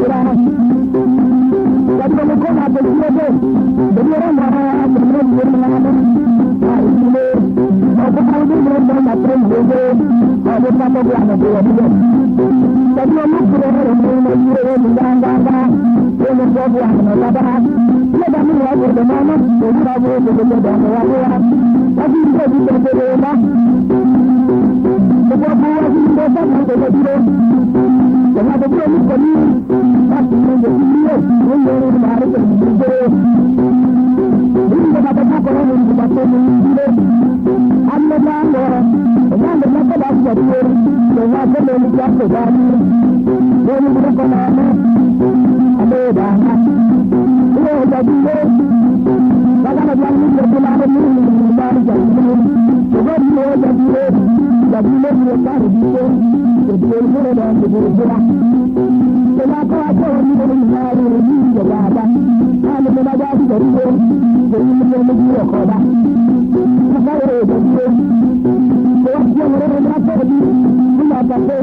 berkurang. Jadi kalau kau nak beli apa, beli orang mana beli mana. Ini, aku tahu dia berada di atas ini. Aku tak tahu apa dia buat. Jadi aku kurang orang yang mengganggu. Ini sebuah masalah. Dia dah mulai bagaimana? Dia dah mulai bagaimana? Tapi dia tidak berubah. Sebab buat ini dosa tidak berubah. Jangan berubah ni kami. Tapi menjadi menjadi baharu berubah. Ini dapat apa yang kita perlu. Anda jangan berlaku dah jadi jangan berlaku dah jadi. Jangan berlaku mana? Ada dah. Ini jadi. Jangan berlaku jadi mana ni? Baru jadi. Sebab dia jadi dia cari dia. Jadi dia dah jadi. Kenapa aku ni berlari ni jalan? Kalau berlari dari dia, jadi dia koda. Kalau dia dia orang berapa ni? Bila pakai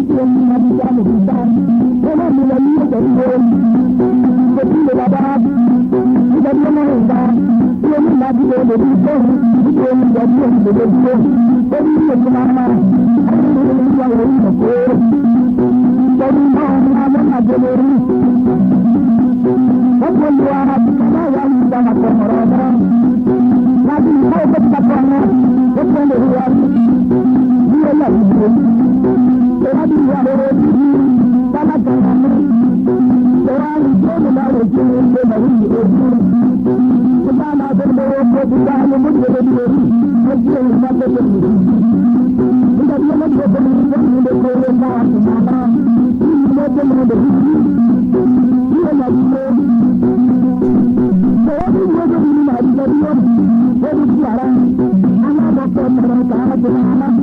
dia nak jalan kita. Kalau mulai dari dia, jadi dia dah. Kita dia mana? Dia ni lagi dia jadi dia jadi dia. Jadi dia kemana? Dia orang berapa? Jadi mana ada lori? Apa dua hati yang sangat berharga. Lagi mau bertanya, apa dia? Dia lagi. Jadi dia lori. Sama dengan orang itu baru jadi lori. Kita nak berbuat kita mungkin jadi lori. Jadi kita berbuat. Kita dia nak berbuat kita Dia menjadi dia lagi saya menjadi lagi dia jadi sekarang anak doktor mereka anak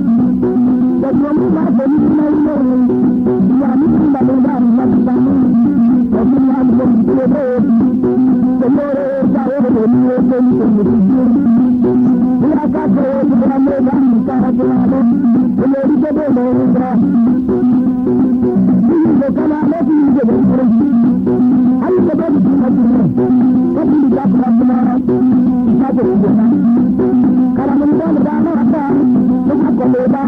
jadi orang jadi lain dia ni belajar macam jadi yang berbeza semua cara berbeza dia kata orang mereka cara jalan boleh dicoba kalau ada di dalam orang, ada sebab itu tapi tidak pernah kita berjumpa. Kalau mereka berada apa, mereka berada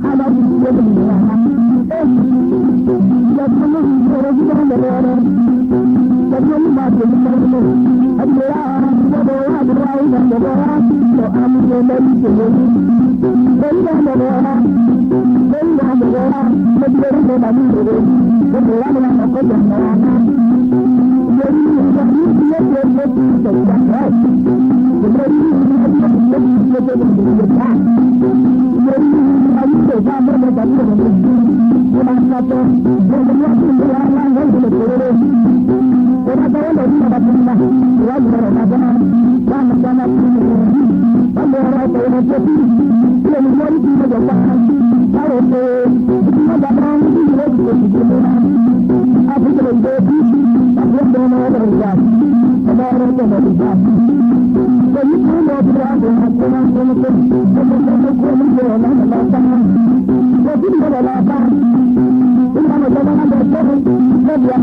ada di dalam orang. Jadi orang yang berada, jadi masih berada. Ada orang yang berada, so kami menjadi jadi. Jadi berada, menjadi berada. Kemudian yang aku jangan jadi dia terlibat jadi sama mereka bukan satu kemudian orang yang berada orang tahu dari mana pernah orang berada sama pada orang tahu jadi dia menjadi tidak kalau ada orang aku terjadi aku benar benar ada orang yang berbeda jadi kalau berada aku nak mungkin jadi kalau apa kita nak jalan bersama dia